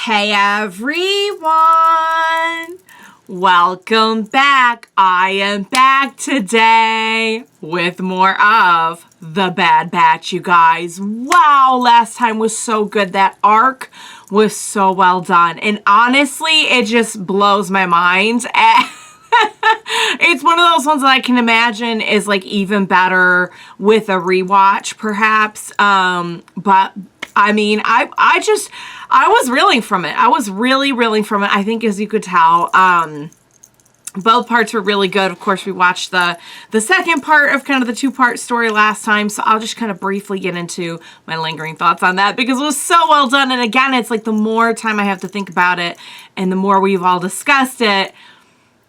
Hey everyone! Welcome back. I am back today with more of The Bad Batch, you guys. Wow, last time was so good. That arc was so well done. And honestly, it just blows my mind. It's one of those ones that I can imagine is like even better with a rewatch, perhaps. But I mean, I was reeling from it. I was really reeling from it. I think, as you could tell, both parts were really good. Of course, we watched the second part of kind of the two-part story last time, so I'll just kind of briefly get into my lingering thoughts on that because it was so well done. And again, it's like the more time I have to think about it and the more we've all discussed it,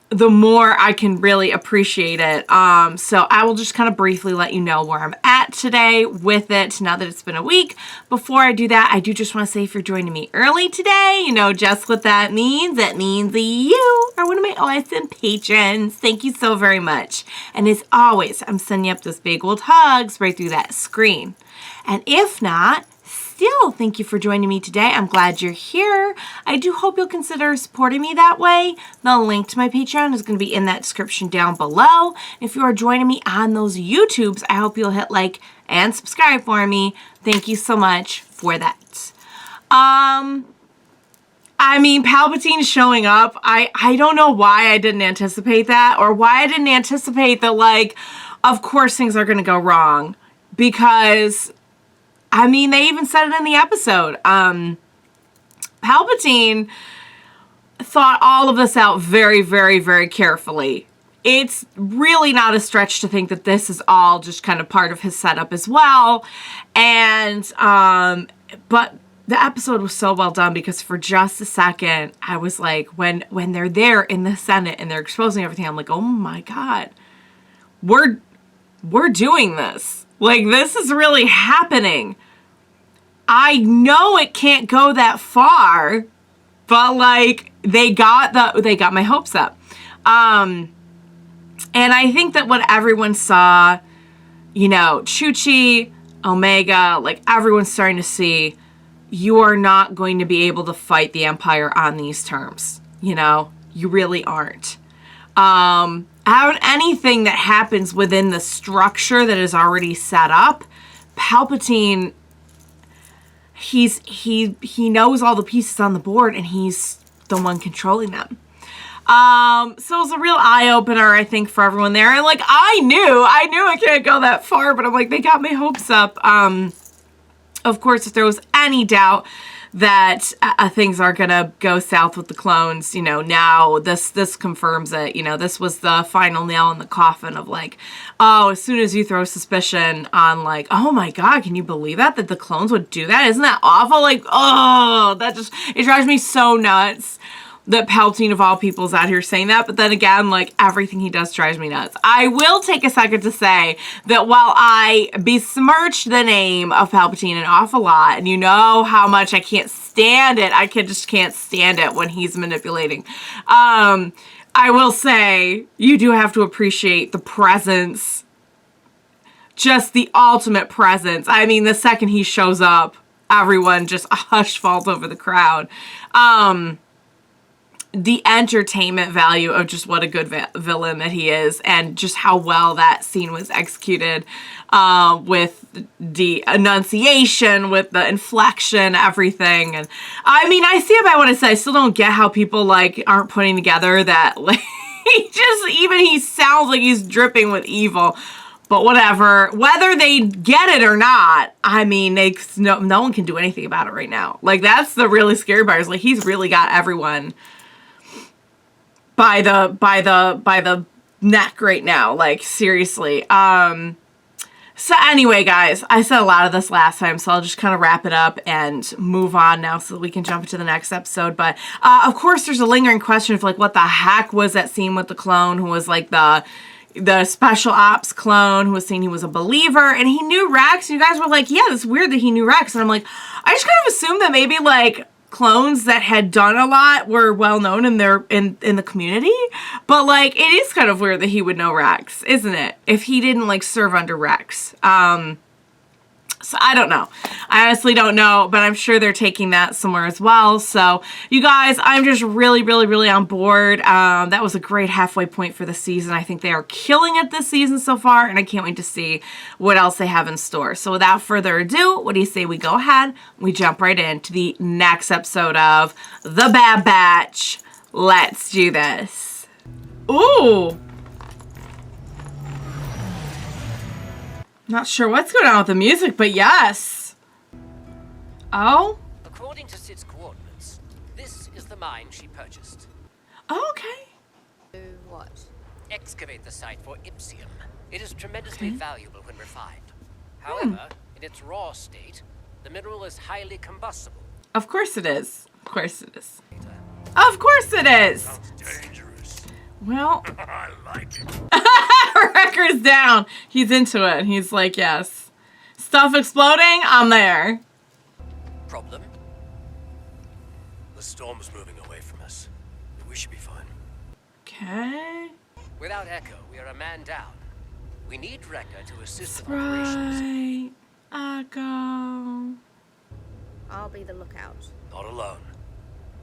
the more I can really appreciate it. So I will just kind of briefly let you know where I'm at today with it now that it's been a week. Before I do that, I do just want to say if you're joining me early today, you know just what that means. That means you are one of my awesome patrons. Thank you so very much. And as always, I'm sending you up those big old hugs right through that screen. And if not, still, thank you for joining me today. I'm glad you're here. I do hope you'll consider supporting me that way. The link to my Patreon is going to be in that description down below. If you are joining me on those YouTubes, I hope you'll hit like and subscribe for me. Thank you so much for that. I mean, Palpatine showing up, I don't know why I didn't anticipate that, or why I didn't anticipate that, like, of course things are going to go wrong. Because I mean, they even said it in the episode. Palpatine thought all of this out very, very, very carefully. It's really not a stretch to think that this is all just kind of part of his setup as well. And, but the episode was so well done because for just a second, I was like, when they're there in the Senate and they're exposing everything, I'm like, oh my God, we're doing this. Like, this is really happening. I know it can't go that far, but like they got my hopes up. And I think that what everyone saw, you know, Chuchi, Omega, like everyone's starting to see, you are not going to be able to fight the Empire on these terms. You know, you really aren't. Anything that happens within the structure that is already set up, Palpatine, he knows all the pieces on the board and he's the one controlling them. So it was a real eye-opener, I think, for everyone there. And like, I knew I can't go that far, but I'm like, they got my hopes up. Of course, if there was any doubt that things are gonna go south with the clones, you know, now this confirms it. You know, this was the final nail in the coffin of like, oh, as soon as you throw suspicion on like, oh my God, can you believe that the clones would do that? Isn't that awful? Like, oh, it drives me so nuts that Palpatine of all people is out here saying that. But then again, like, everything he does drives me nuts. I will take a second to say that while I besmirch the name of Palpatine an awful lot, and you know how much I can't stand it, just can't stand it when he's manipulating. I will say, you do have to appreciate the presence, just the ultimate presence. I mean, the second he shows up, everyone just a hush falls over the crowd. The entertainment value of just what a good villain that he is, and just how well that scene was executed, with the enunciation, with the inflection, everything. And I mean, I see it by what I said. I still don't get how people like aren't putting together that like he sounds like he's dripping with evil. But whatever, whether they get it or not, I mean, no one can do anything about it right now. Like, that's the really scary part, is like he's really got everyone by the neck right now. Like, seriously. So anyway, guys, I said a lot of this last time, so I'll just kind of wrap it up and move on now so that we can jump into the next episode. But, of course, there's a lingering question of, like, what the heck was that scene with the clone who was, like, the special ops clone who was saying he was a believer, and he knew Rex, and you guys were like, yeah, it's weird that he knew Rex. And I'm like, I just kind of assumed that maybe, like, clones that had done a lot were well known in the community, but like it is kind of weird that he would know Rex, isn't it? If he didn't like serve under Rex. So I don't know. I honestly don't know, but I'm sure they're taking that somewhere as well. So you guys, I'm just really, really, really on board. That was a great halfway point for the season. I think they are killing it this season so far, and I can't wait to see what else they have in store. So without further ado, what do you say we go ahead, we jump right into the next episode of The Bad Batch. Let's do this. Ooh. Not sure what's going on with the music, but yes. Oh? According to Sid's coordinates, this is the mine she purchased. Oh, okay. Do what? Excavate the site for Ipsium. It is tremendously valuable when refined. However, in its raw state, the mineral is highly combustible. Of course it is. Of course it is. Of course it is. Sounds dangerous. Well, I like it. Wrecker's down. He's into it. He's like, yes. Stuff exploding, I'm there. Problem? The storm's moving away from us. We should be fine. Okay. Without Echo, we are a man down. We need Wrecker to assist That's with operations. right. Echo. I'll be the lookout. Not alone.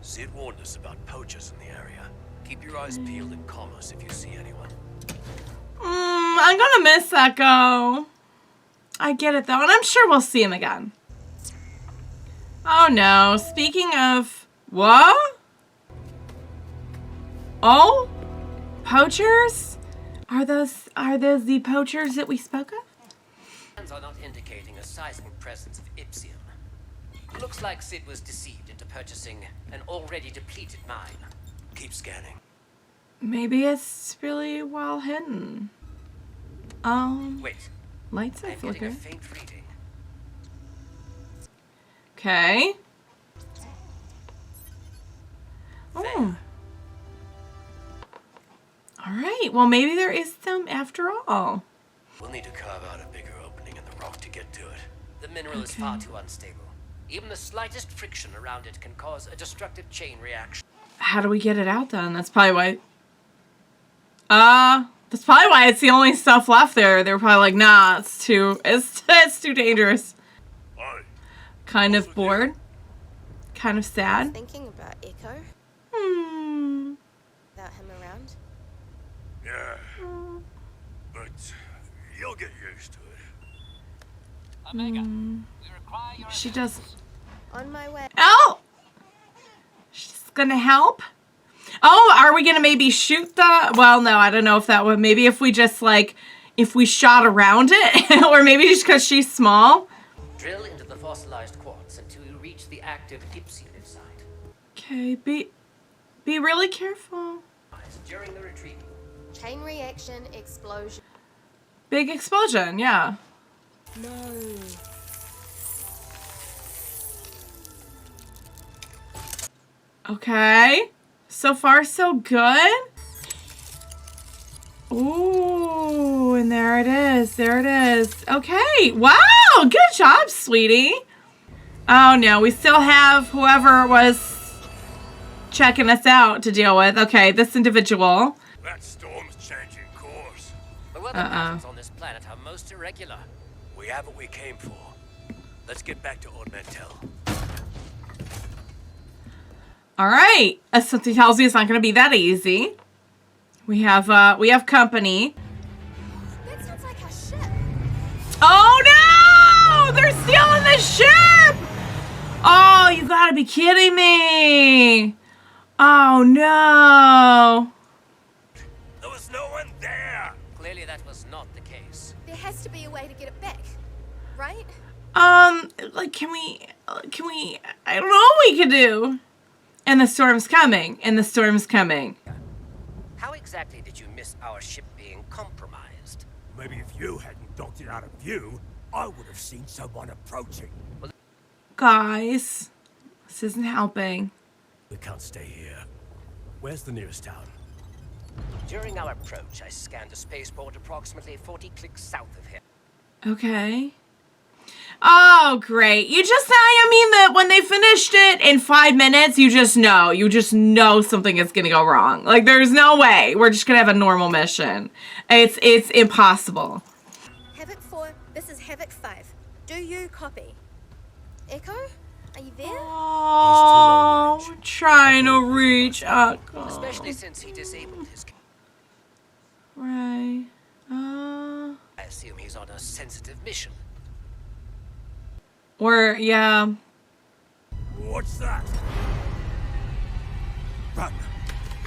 Sid warned us about poachers in the area. Keep your eyes peeled and call us if you see anyone. I'm gonna miss Echo. I get it though, and I'm sure we'll see him again. Oh no, speaking of... What? Oh? Poachers? Are those the poachers that we spoke of? Plans are not indicating a seismic presence of Ipsium. Looks like Sid was deceived into purchasing an already depleted mine. Keep scanning. Maybe it's really well hidden. Wait, Lights are I'm getting a flickering. faint reading. Okay. Oh. There. Alright, well maybe there is some after all. We'll need to carve out a bigger opening in the rock to get to it. The mineral is far too unstable. Even the slightest friction around it can cause a destructive chain reaction. How do we get it out then? That's probably why... that's probably why it's the only stuff left there. They were probably like, nah, it's too too dangerous. Aye. Kind of Also, bored. Kind of sad. Thinking about Echo without him around. Yeah. But you'll get used to it. Omega, we require your She does... On my way. Oh! She's gonna help? Oh, are we gonna maybe shoot the... Well, no, I don't know if that would... Maybe if we just, like... If we shot around it? Or maybe just because she's small? drill into the fossilized quartz until you reach the active Ipsium inside. Okay, be really careful. During the retreat, Chain reaction explosion. Big explosion, yeah. No. Okay. So far, so good. Ooh, and there it is. There it is. Okay. Wow. Good job, sweetie. Oh, no. We still have whoever was checking us out to deal with. Okay, this individual. That storm's changing course. the weather patterns on this planet are most irregular. We have what we came for. Let's get back to Ornamental. All right. Something tells me it's not going to be that easy. We have company. That sounds like a ship. Oh no! They're stealing the ship! Oh, you gotta be kidding me! Oh no! There was no one there. Clearly that was not the case. There has to be a way to get it back, right? Like, can we, I don't know what we can do. And the storm's coming, and the storm's coming. How exactly did you miss our ship being compromised? Maybe if you hadn't docked it out of view, I would have seen someone approaching. Guys, this isn't helping. We can't stay here. Where's the nearest town? During our approach, I scanned a spaceport approximately 40 clicks south of here. Okay. Oh, great. I mean that when they finished it in 5 minutes, you just know something is going to go wrong. Like, there's no way we're just going to have a normal mission. It's impossible. Havoc 4, this is Havoc 5. Do you copy? Echo? Are you there? Oh, trying to reach Echo. Especially since he disabled his... Right. I assume he's on a sensitive mission. Or, yeah. What's that? Run.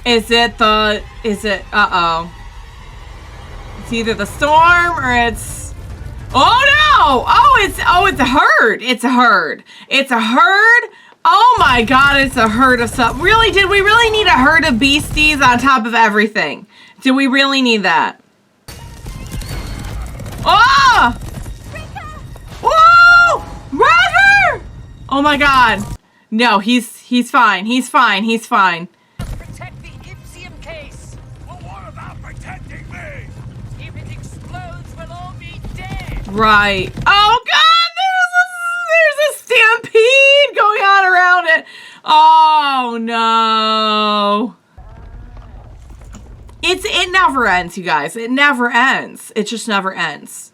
Is it, uh-oh. It's either the storm or it's, oh no! It's a herd. It's a herd. It's a herd. Oh my God, it's a herd of stuff. Really, did we really need a herd of beasties on top of everything? Do we really need that? Oh! Whoa! Roger! Oh my God. No, he's fine. He's fine. He's fine. Protect the Ipsium case. Well, what about protecting me? If it explodes, we'll all be dead. Right. Oh God, there's a stampede going on around it. Oh no. It never ends, you guys. It never ends. It just never ends.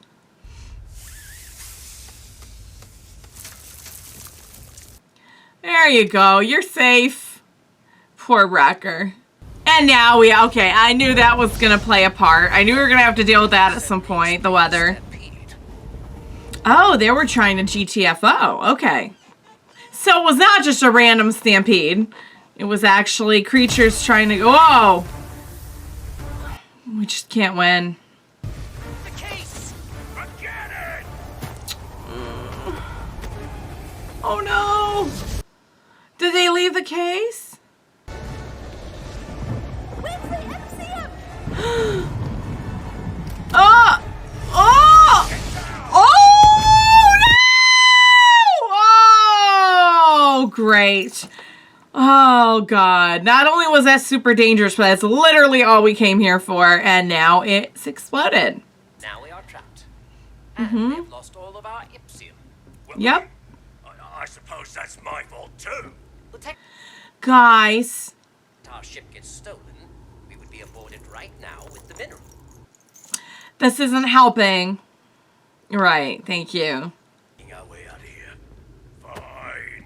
There you go. You're safe. Poor Wrecker. And now okay, I knew that was going to play a part. I knew we were going to have to deal with that at some point, the weather. Oh, they were trying to GTFO. Okay. So it was not just a random stampede. It was actually creatures trying to go, whoa! We just can't win. The case. Forget it! Oh no! Did they leave the case? Where's the Ipsium? Oh! Oh! Oh no! Oh, great. Oh God. Not only was that super dangerous, but that's literally all we came here for, and now it's exploded. Now we are trapped. And we have lost all of our Ipsium. Well, Yep. I suppose that's my fault too. The tech Guys. our ship gets stolen, we would be aborted right now with the mineral. This isn't helping. Right, thank you. Getting our way out of here. Fine.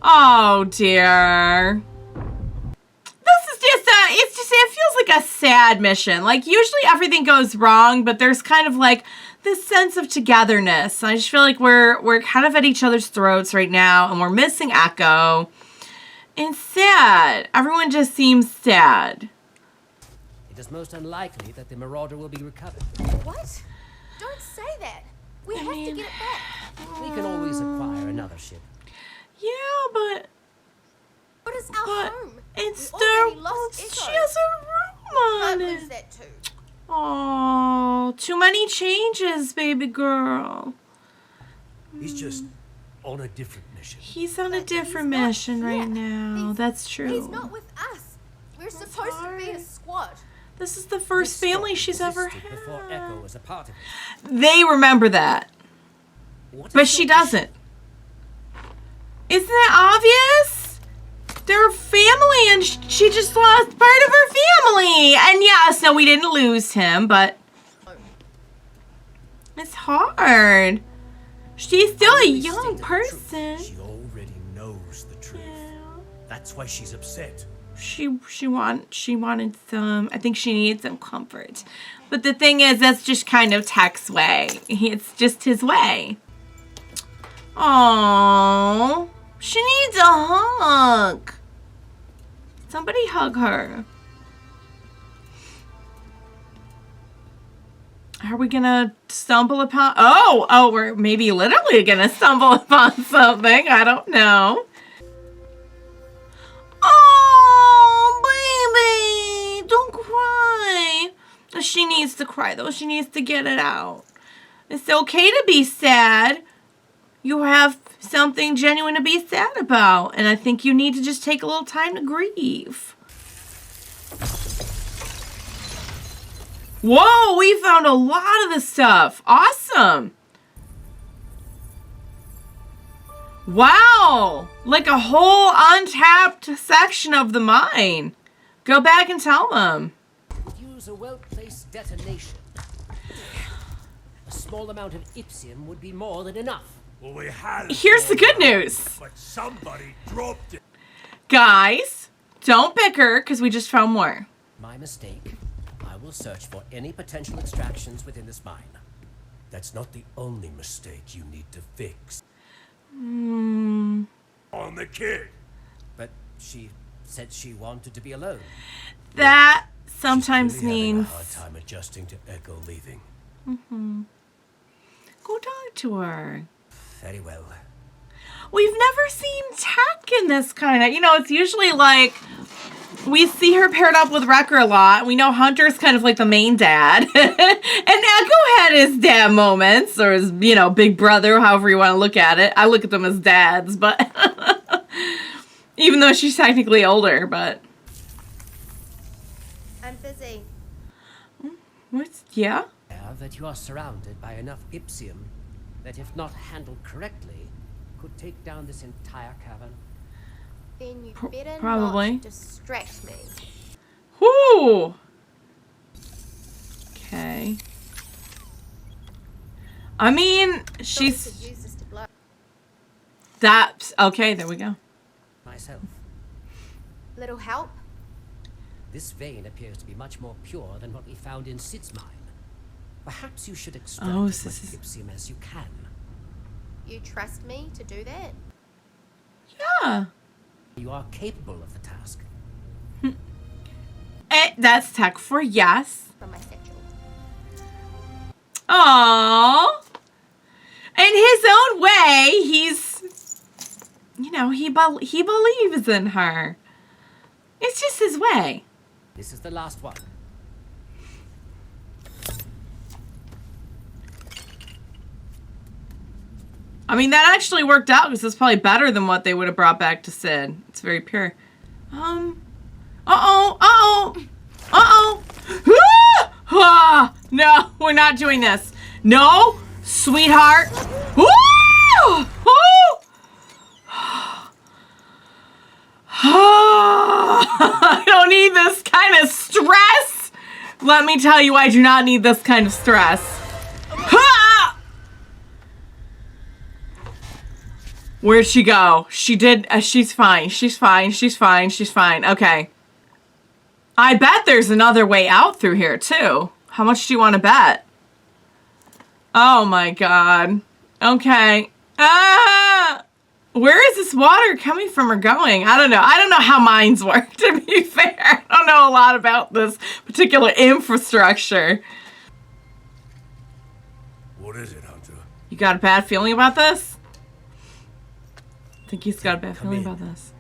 Oh dear. This is just it feels like a sad mission. Like usually everything goes wrong, but there's kind of like this sense of togetherness. I just feel like we're kind of at each other's throats right now, and we're missing Echo. And sad. Everyone just seems sad. It is most unlikely that the Marauder will be recovered. What? Don't say that. We have to get it back. We can always acquire another ship. Yeah, but What is our home? it's We their already lost she Echo. has a room Can't on lose it. that too. Oh, too many changes, baby girl. He's just on a different mission. He's on a But different he's not mission right here. now. He's- That's true. He's not with us. We're supposed to be a squad. This is the first family she's ever Existed before Echo had. was a part of it. They remember that, What but is she your doesn't. Isn't that obvious? They're family, and she just lost part of her family. And yes, no, we didn't lose him, but it's hard. She's still a Always young stated the truth. person. She already knows the truth. Yeah. That's why she's upset. She wanted some. I think she needs some comfort. But the thing is, that's just kind of Tech's way. It's just his way. Oh, she needs a hug. Somebody hug her. Are we gonna stumble upon? Oh, we're maybe literally gonna stumble upon something. I don't know. Oh, baby, don't cry. She needs to cry though. She needs to get it out. It's okay to be sad. You have something genuine to be sad about, and I think you need to just take a little time to grieve. Whoa, we found a lot of the stuff. Awesome. Wow, like a whole untapped section of the mine. Go back and tell them. Use a well-placed detonation. A small amount of Ipsium would be more than enough. Well, we had. Here's the good news. But somebody dropped it. Guys, don't bicker because we just found more. My mistake. I will search for any potential extractions within this mine. That's not the only mistake you need to fix. Hmm. On the kid. But she said she wanted to be alone. That sometimes She's really having means... a hard time adjusting to Echo leaving. Go talk to her. Very well. We've never seen Tech in this kind of... You know, it's usually like... We see her paired up with Wrecker a lot. We know Hunter's kind of like the main dad. And Echo had his dad moments. Or his, you know, big brother, however you want to look at it. I look at them as dads, but... Even though she's technically older, but... I'm busy. What's... Yeah? That you are surrounded by enough Ipsium that if not handled correctly, could take down this entire cavern. Then you better probably. not distract me. Whoo! Okay. I mean, Thought we could she's... use this to blow. That's... Okay, there we go. Myself. Little help? This vein appears to be much more pure than what we found in Sid's mine. Perhaps you should extract Oh, as so much this is- Ipsium as you can. You trust me to do that? Yeah. You are capable of the task. That's Tech for yes. From my satchel. Aww. In his own way, he's... You know, he believes in her. It's just his way. This is the last one. I mean, that actually worked out because it's probably better than what they would have brought back to Sid. It's very pure. Uh-oh. Uh-oh. Uh-oh. Ah! No, we're not doing this. No, sweetheart. Woo! Woo! I don't need this kind of stress. Let me tell you, I do not need this kind of stress. Ha! Where'd she go? She did, she's fine. She's fine. She's fine. She's fine. Okay. I bet there's another way out through here, too. How much do you want to bet? Oh, my God. Okay. Ah! Where is this water coming from or going? I don't know. I don't know how mines work, to be fair. I don't know a lot about this particular infrastructure. What is it, Hunter? You got a bad feeling about this? I think he's got a bad Come feeling in. about this.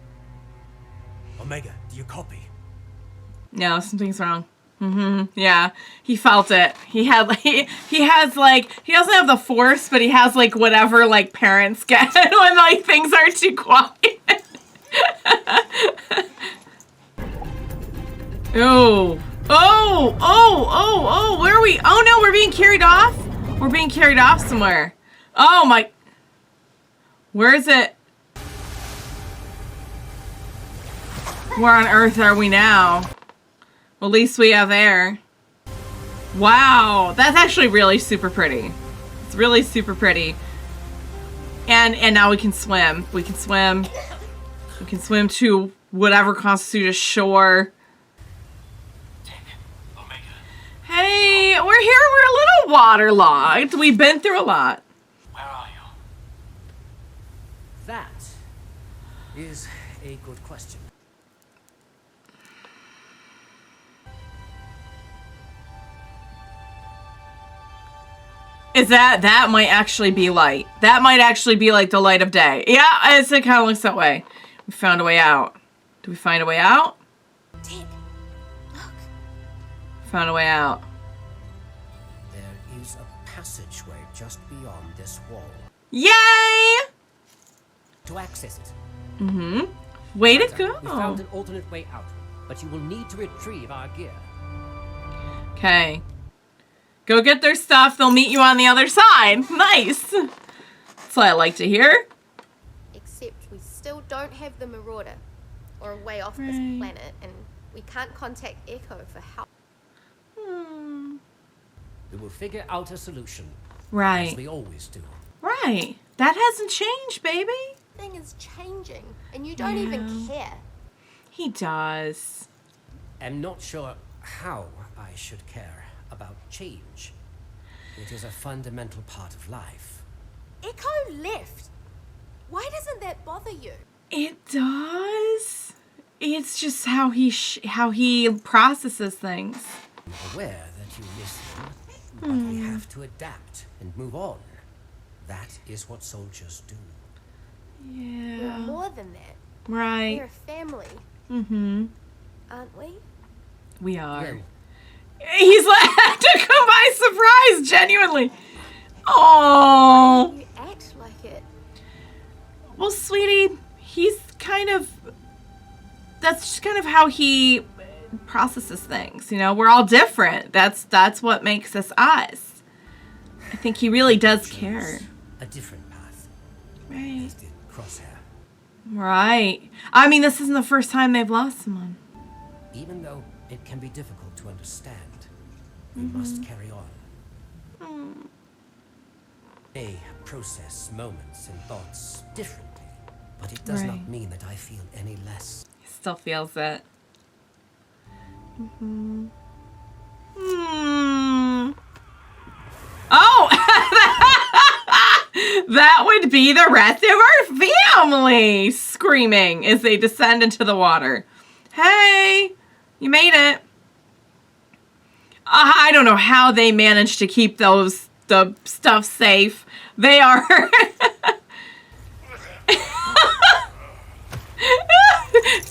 Omega, do you copy? No, something's wrong. Yeah, he felt it. He had he has like, he doesn't have the force, but he has like whatever like parents get when like things are too quiet. Oh, where are we? Oh no, we're being carried off? We're being carried off somewhere. Oh my, where is it? Where on earth are we now? Well, at least we have air. Wow, that's actually really super pretty. It's really super pretty. And now we can swim. We can swim. We can swim to whatever constitutes a shore. Omega. Hey, we're here. We're a little waterlogged. We've been through a lot. Where are you? That is a good question. Is that might actually be light. That might actually be like the light of day. Yeah, it kind of looks that way. We found a way out. Do we find a way out? Ted, look. Found a way out. There is a passageway just beyond this wall. Yay! To access it, Way to Hunter, we found go. an alternate way out, but you will need to retrieve our gear. Okay. Go get their stuff. They'll meet you on the other side. Nice. That's what I like to hear. Except we still don't have the Marauder, or a way off this Right. planet, and we can't contact Echo for help. We will figure out a solution. Right. As we always do. Right. That hasn't changed, baby. Thing is changing, and you don't even care. He does. I'm not sure how I should care about change. It is a fundamental part of life. Echo left. Why doesn't that bother you? It does. It's just how he processes things. I'm aware that you listen, but we have to adapt and move on. That is what soldiers do. We're Yeah. more than that. Right. We're a family, Mm-hmm. aren't we? We are. Well, He's like to come by surprise, genuinely. Oh. You act like it. Well, sweetie, he's kind of. That's just kind of how he processes things. You know, we're all different. That's what makes us us. I think he really does care. a different path. Right. As did Crosshair. Right. I mean, this isn't the first time they've lost someone. Even though it can be difficult to understand, we must carry on. They process moments and thoughts differently, but it does Right. not mean that I feel any less. He still feels it. Oh! That would be the rest of our family screaming as they descend into the water. Hey, you made it. I don't know how they managed to keep the stuff safe. They are.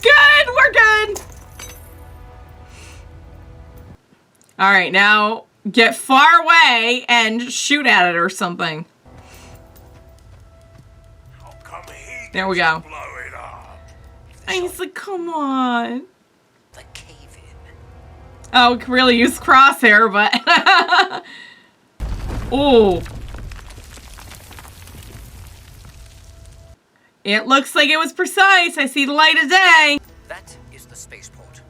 Good, we're good. All right, now get far away and shoot at it or something. How come he There we gets go. to blow it up? And he's like, come on. The cave-in. Oh, could really use crosshair, but. Oh. It looks like it was precise. I see the light of day. That is the spaceport.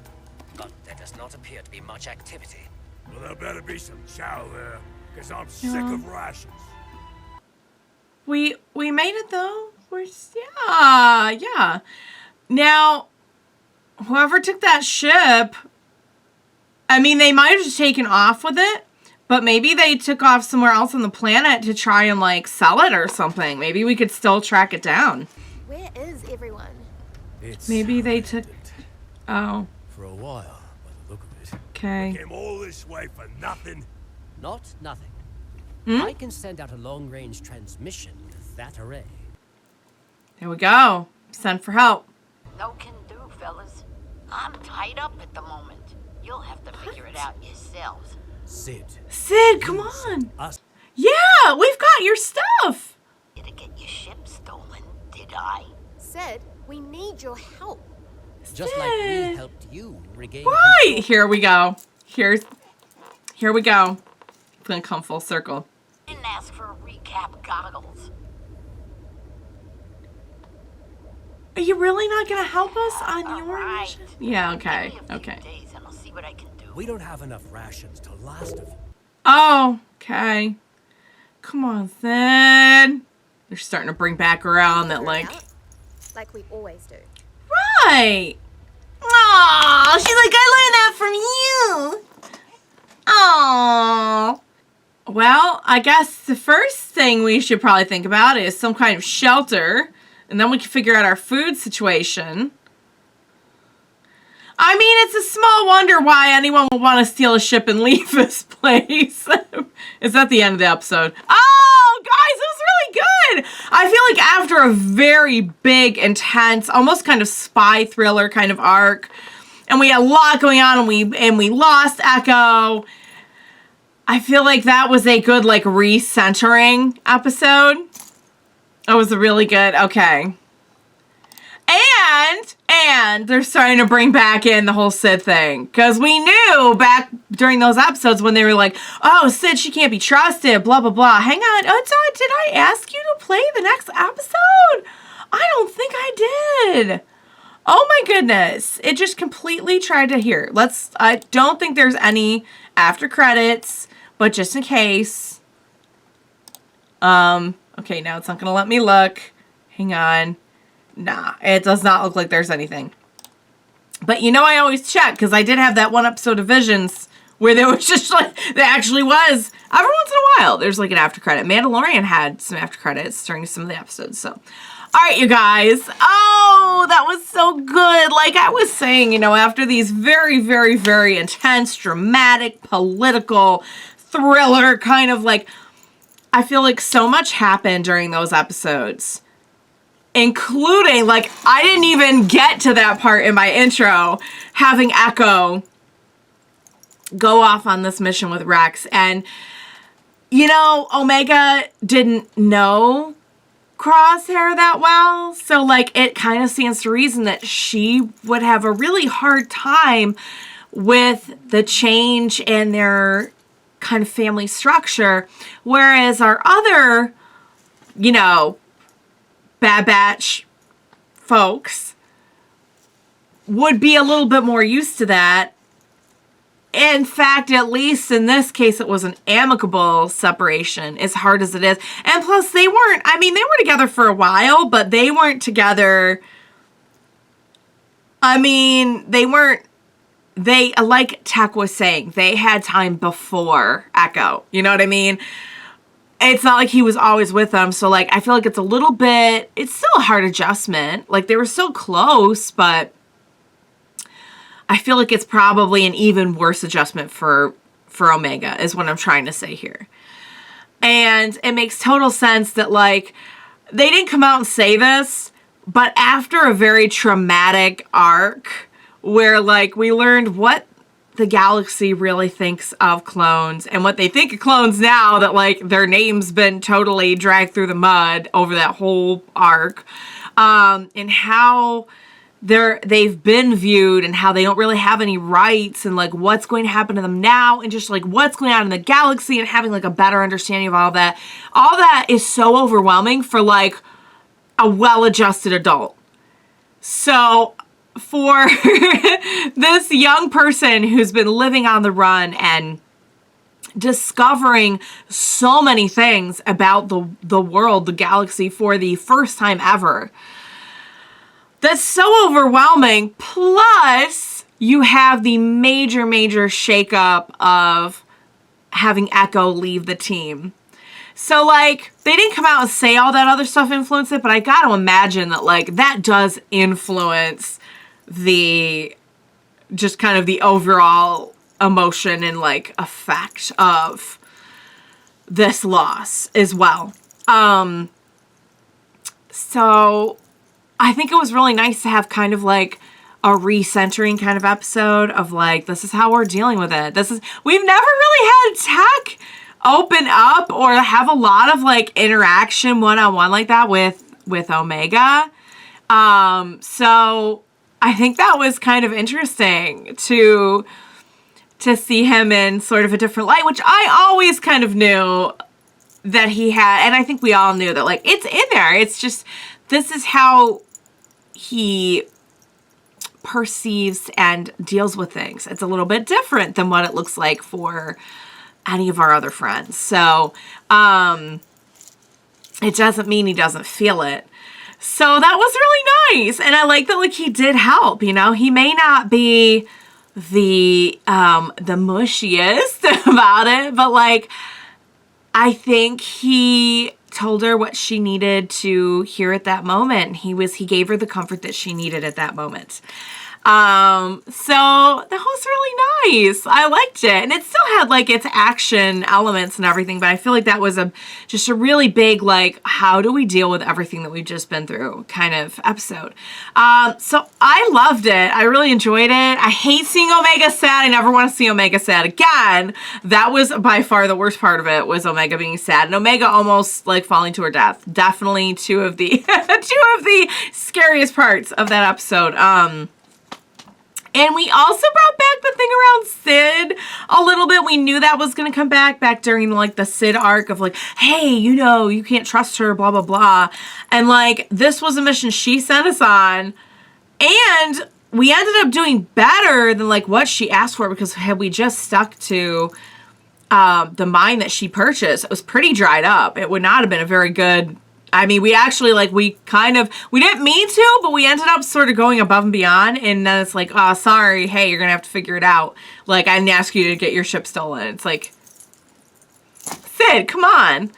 But there does not appear to be much activity. Well, there better be some chow there, because I'm sick of rations. We made it though. Yeah. Now, whoever took that ship, I mean, they might have just taken off with it, but maybe they took off somewhere else on the planet to try and like sell it or something. Maybe we could still track it down. Where is everyone? It's Maybe they took. Oh, for a while, by the look of it. okay. Came all this way for nothing. Not nothing. Hmm? I can send out a long-range transmission with that array. There we go. Send for help. No can do, fellas. I'm tied up at the moment. You'll have to figure it out yourselves. Sid. Sid, come on. Us. Yeah, we've got your stuff. Did it get your ship stolen, did I? Sid, we need your help. Just like Sid. we helped you regain Right. Here we go. Here we go. It's gonna come full circle. Didn't ask for a recap goggles. Are you really not gonna help us on All your right. mission? Yeah, okay. Give me a few Okay. days and I'll see what I can do. We don't have enough rations to last a few. Oh, okay. Come on, Sid. They're starting to bring back around that, Figure it like, out, like we always do. right. Aw, she's like, I learned that from you. Aw. Well, I guess the first thing we should probably think about is some kind of shelter, and then we can figure out our food situation. I mean, it's a small wonder why anyone would want to steal a ship and leave this place. Is that the end of the episode? Oh, guys, it was really good. I feel like after a very big, intense, almost kind of spy thriller kind of arc, and we had a lot going on, and we lost Echo. I feel like that was a good, like, recentering episode. It was really good. Okay. And they're starting to bring back in the whole Sid thing. Because we knew back during those episodes when they were like, oh, Sid, she can't be trusted, blah, blah, blah. Hang on. Oh, did I ask you to play the next episode? I don't think I did. Oh, my goodness. It just completely tried to hear. I don't think there's any after credits, but just in case. Okay, now it's not going to let me look. Hang on. Nah, it does not look like there's anything. But you know I always check, because I did have that one episode of Visions where there was just like, there actually was, every once in a while, there's like an after credit. Mandalorian had some after credits during some of the episodes, so. All right, you guys. Oh, that was so good. Like I was saying, you know, after these very, very, very intense, dramatic, political, thriller kind of like, I feel like so much happened during those episodes. Including, like, I didn't even get to that part in my intro, having Echo go off on this mission with Rex. And, you know, Omega didn't know Crosshair that well. So, like, it kind of stands to reason that she would have a really hard time with the change in their kind of family structure. Whereas our other, you know, Bad Batch folks would be a little bit more used to that. In fact, at least in this case, it was an amicable separation, as hard as it is. And plus, they weren't, I mean, they were together for a while, but they weren't together. I mean, they weren't, they, like Tech was saying, they had time before Echo. You know what I mean? It's not like he was always with them. So, like, I feel like it's a little bit, it's still a hard adjustment. Like, they were so close, but I feel like it's probably an even worse adjustment for Omega, is what I'm trying to say here. And it makes total sense that, like, they didn't come out and say this, but after a very traumatic arc where, like, we learned what the galaxy really thinks of clones and what they think of clones now that, like, their name's been totally dragged through the mud over that whole arc, and how they've been viewed and how they don't really have any rights, and like what's going to happen to them now, and just like what's going on in the galaxy, and having like a better understanding of all that is so overwhelming for like a well-adjusted adult. So for this young person who's been living on the run and discovering so many things about the world, the galaxy, for the first time ever, that's so overwhelming. Plus, you have the major shakeup of having Echo leave the team. So, like, they didn't come out and say all that other stuff influenced it, but I gotta imagine that, like, that does influence the, just kind of the overall emotion and, like, effect of this loss as well. So I think it was really nice to have kind of like a recentering kind of episode of like, this is how we're dealing with it. We've never really had Tech open up or have a lot of like interaction one-on-one like that with Omega. So I think that was kind of interesting to see him in sort of a different light, which I always kind of knew that he had, and I think we all knew that, like, it's in there. It's just, this is how he perceives and deals with things. It's a little bit different than what it looks like for any of our other friends. So, it doesn't mean he doesn't feel it. So that was really nice. And I like that, like, he did help, you know. He may not be the mushiest about it, but, like, I think he told her what she needed to hear at that moment. He gave her the comfort that she needed at that moment. So that was really nice. I liked it. And it still had like its action elements and everything, but I feel like that was just a really big, like, how do we deal with everything that we've just been through kind of episode. So I loved it. I really enjoyed it. I hate seeing Omega sad. I never want to see Omega sad again. That was by far the worst part of it, was Omega being sad and Omega almost like falling to her death. Definitely two of the scariest parts of that episode. And we also brought back the thing around Sid a little bit. We knew that was going to come back during, like, the Sid arc of, like, hey, you know, you can't trust her, blah, blah, blah. And, like, this was a mission she sent us on. And we ended up doing better than, like, what she asked for, because had we just stuck to the mine that she purchased, it was pretty dried up. It would not have been a very good. I mean, we actually, like, we didn't mean to, but we ended up sort of going above and beyond. And then it's like, oh, sorry, hey, you're going to have to figure it out. Like, I didn't ask you to get your ship stolen. It's like, Sid, come on.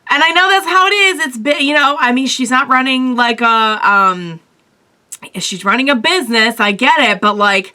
And I know that's how it is. It's been, you know, I mean, she's not running like she's running a business. I get it. But, like,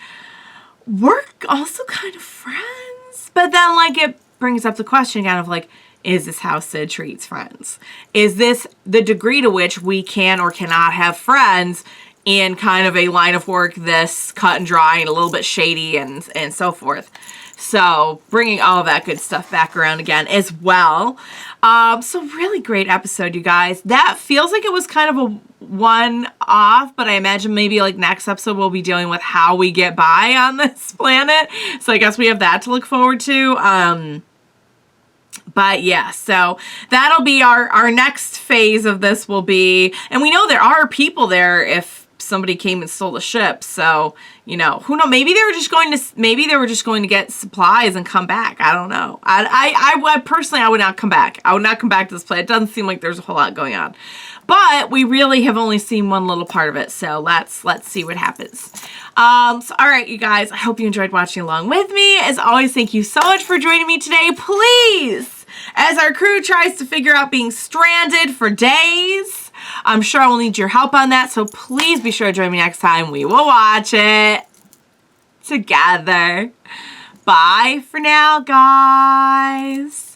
we're also kind of friends. But then, like, it brings up the question kind of like, is this how Sid treats friends? Is this the degree to which we can or cannot have friends in kind of a line of work this cut and dry and a little bit shady and so forth? So bringing all of that good stuff back around again as well. So really great episode, you guys. That feels like it was kind of a one-off, but I imagine maybe like next episode we'll be dealing with how we get by on this planet. So I guess we have that to look forward to. But yeah, so that'll be our next phase of this will be, and we know there are people there if somebody came and stole the ship. So, you know, who knows? Maybe they were just going to get supplies and come back. I don't know. I personally, I would not come back. I would not come back to this place. It doesn't seem like there's a whole lot going on. But we really have only seen one little part of it, so let's see what happens. So all right, you guys, I hope you enjoyed watching along with me. As always, thank you so much for joining me today. Please, as our crew tries to figure out being stranded for days, I'm sure I will need your help on that, so please be sure to join me next time. We will watch it together. Bye for now, guys.